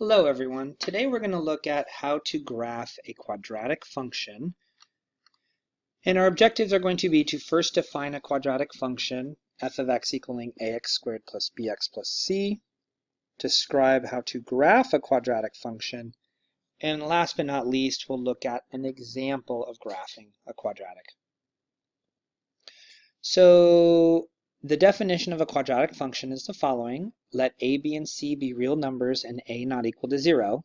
Hello everyone. Today we're going to look at how to graph a quadratic function. And our objectives are going to be to first define a quadratic function, f of x equaling ax squared plus bx plus c, describe how to graph a quadratic function, and last but not least, we'll look at an example of graphing a quadratic. So the definition of a quadratic function is the following. Let a, b, and c be real numbers and a not equal to 0.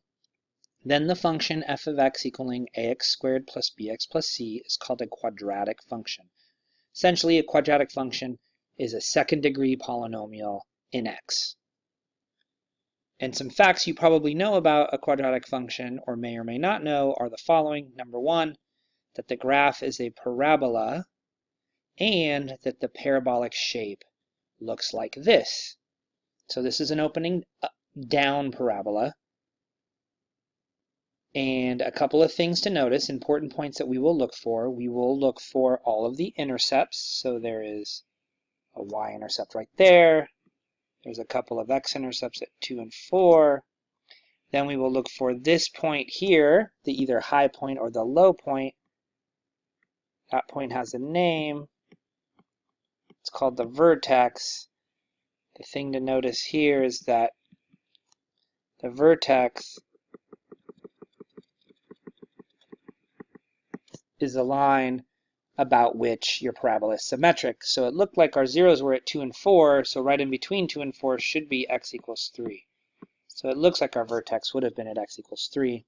Then the function f of x equaling ax squared plus bx plus c is called a quadratic function. Essentially, a quadratic function is a second-degree polynomial in x. And some facts you probably know about a quadratic function, or may not know, are the following. Number one, that the graph is a parabola, and that the parabolic shape looks like this. So this is an opening down parabola. And a couple of things to notice, important points that we will look for. We will look for all of the intercepts. So there is a y-intercept right there. There's a couple of x-intercepts at 2 and 4. Then we will look for this point here, the either high point or the low point. That point has a name. It's called the vertex. The thing to notice here is that the vertex is a line about which your parabola is symmetric. So it looked like our zeros were at 2 and 4, so right in between 2 and 4 should be x equals 3. So it looks like our vertex would have been at x equals 3.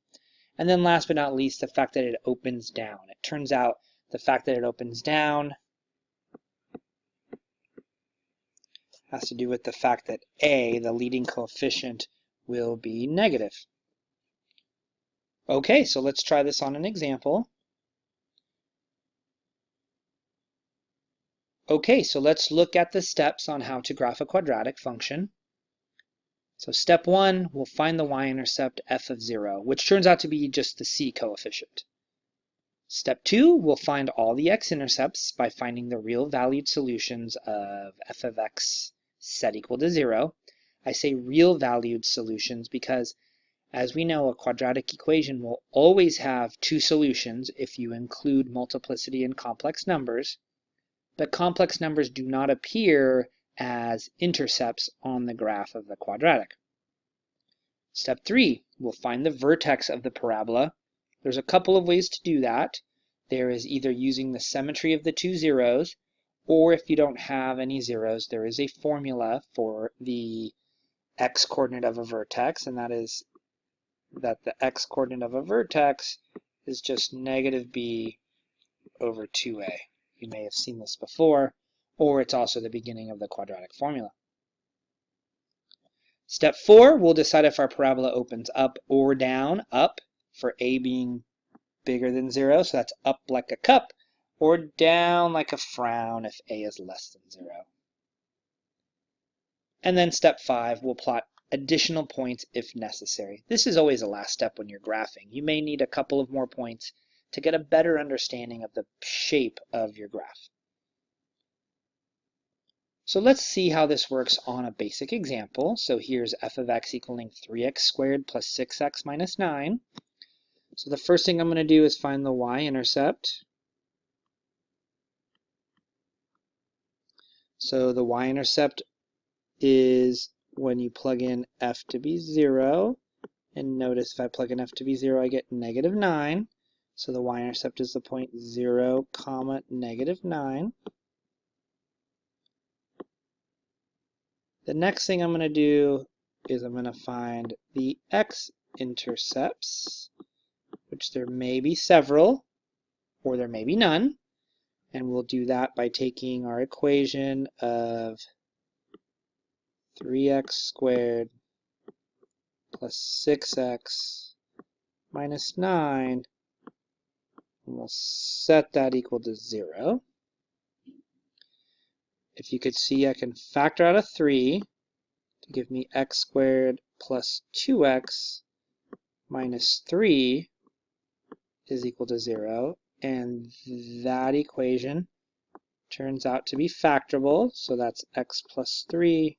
And then last but not least, the fact that it opens down. It turns out the fact that it opens down has to do with the fact that a, the leading coefficient, will be negative. Okay, so let's try this on an example. Okay, so let's look at the steps on how to graph a quadratic function. So step 1, we'll find the y-intercept f of 0, which turns out to be just the c coefficient. Step 2, we'll find all the x-intercepts by finding the real valued solutions of f of x set equal to 0. I say real valued solutions because, as we know, a quadratic equation will always have two solutions if you include multiplicity and complex numbers. But complex numbers do not appear as intercepts on the graph of the quadratic. Step 3, we'll find the vertex of the parabola. There's a couple of ways to do that. There is either using the symmetry of the two zeros, or if you don't have any zeros, there is a formula for the x-coordinate of a vertex, and that is that the x-coordinate of a vertex is just negative b over 2a. You may have seen this before, or it's also the beginning of the quadratic formula. Step 4, we'll decide if our parabola opens up or down. Up for a being bigger than 0, so that's up like a cup, or down like a frown if a is less than 0. And then step 5, we'll plot additional points if necessary. This is always the last step when you're graphing. You may need a couple of more points to get a better understanding of the shape of your graph. So let's see how this works on a basic example. So here's f of x equaling 3x squared plus 6x minus 9. So the first thing I'm going to do is find the y-intercept. So the y-intercept is when you plug in f to be 0. And notice if I plug in f to be 0, I get negative 9. So the y-intercept is the point 0, comma, negative 9. The next thing I'm going to do is I'm going to find the x-intercepts, which there may be several, or there may be none. And we'll do that by taking our equation of 3x squared plus 6x minus 9. And we'll set that equal to 0. If you could see, I can factor out a 3 to give me x squared plus 2x minus 3 is equal to 0. And that equation turns out to be factorable. So that's x plus 3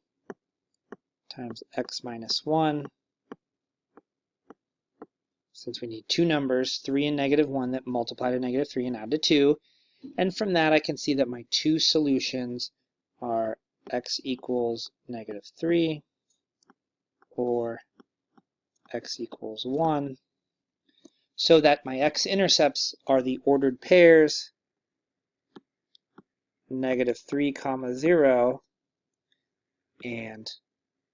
times x minus 1 since we need two numbers, 3 and -1, that multiply to -3 and add to 2. And from that, I can see that my two solutions are x equals -3 or x equals 1, so that my x-intercepts are the ordered pairs -3, 0 and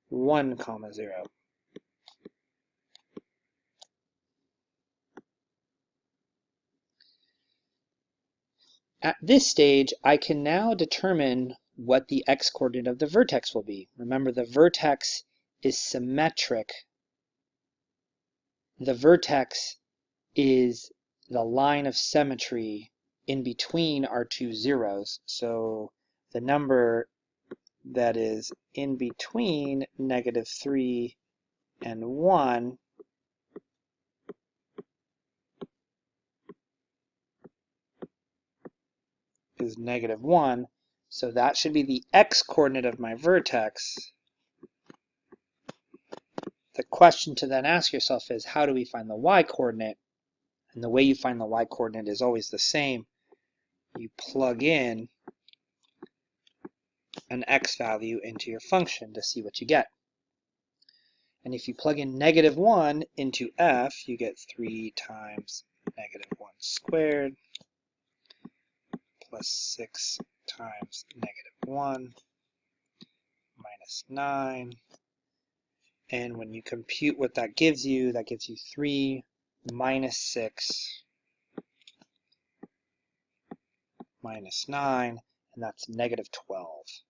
1, 0. At this stage, I can now determine what the x-coordinate of the vertex will be. Remember, the vertex is symmetric. The vertex is the line of symmetry in between our two zeros. So the number that is in between -3 and 1 is -1. So that should be the x-coordinate of my vertex. The question to then ask yourself is, how do we find the y-coordinate? And the way you find the y-coordinate is always the same. You plug in an x value into your function to see what you get. And if you plug in -1 into f, you get 3 times -1 squared plus 6 times -1 minus 9. And when you compute what that gives you 3 minus 6 minus 9, and that's -12.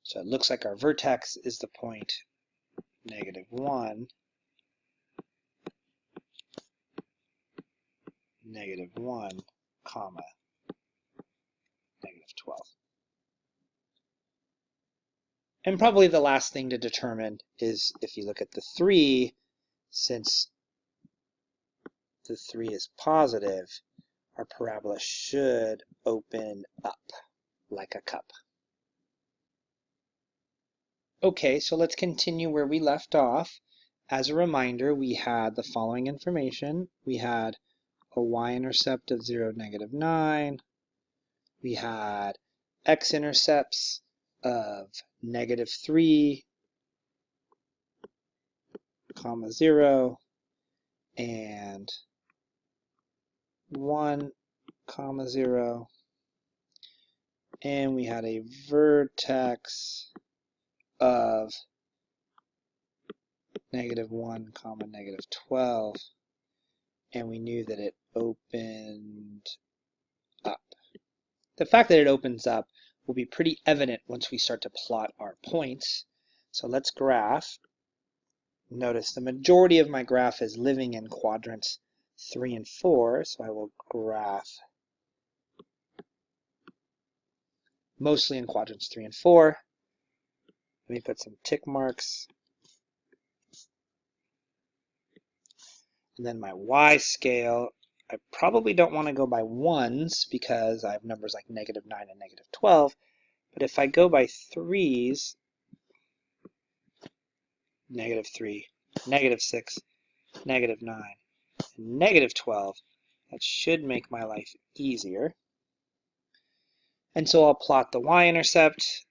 So it looks like our vertex is the point -1, -1, comma, -12. And probably the last thing to determine is if you look at the 3, since the 3 is positive, our parabola should open up like a cup. Okay, so let's continue where we left off. As a reminder, we had the following information. We had a y-intercept of 0, -9. We had x-intercepts of -3, 0, and 1, 0. And we had a vertex of -1, -12, and we knew that it opened up. The fact that it opens up will be pretty evident once we start to plot our points. So let's graph. Notice the majority of my graph is living in quadrants 3 and 4, so I will graph mostly in quadrants 3 and 4. Let me put some tick marks. And then my y-scale, I probably don't want to go by ones because I have numbers like -9 and -12. But if I go by threes, -3, -6, -9, and -12, that should make my life easier. And so I'll plot the y-intercept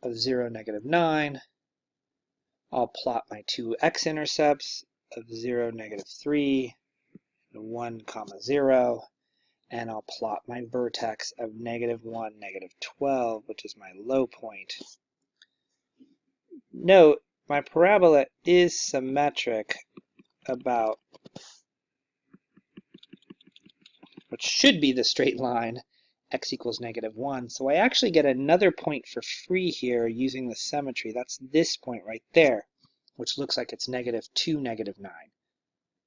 of 0, -9. I'll plot my two x-intercepts of 0, -3, and 1, 0. And I'll plot my vertex of -1, -12, which is my low point. Note, my parabola is symmetric about what should be the straight line, x equals -1. So I actually get another point for free here using the symmetry. That's this point right there, which looks like it's -2, -9.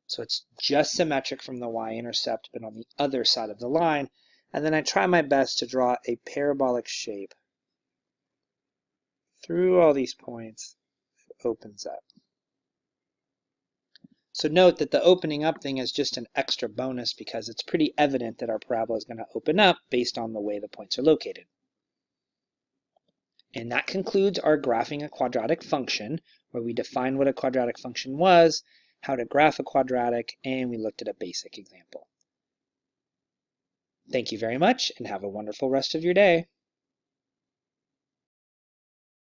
So it's just symmetric from the y-intercept, but on the other side of the line. And then I try my best to draw a parabolic shape through all these points. It opens up. So note that the opening up thing is just an extra bonus because it's pretty evident that our parabola is going to open up based on the way the points are located. And that concludes our graphing a quadratic function, where we defined what a quadratic function was, how to graph a quadratic, and we looked at a basic example. Thank you very much, and have a wonderful rest of your day.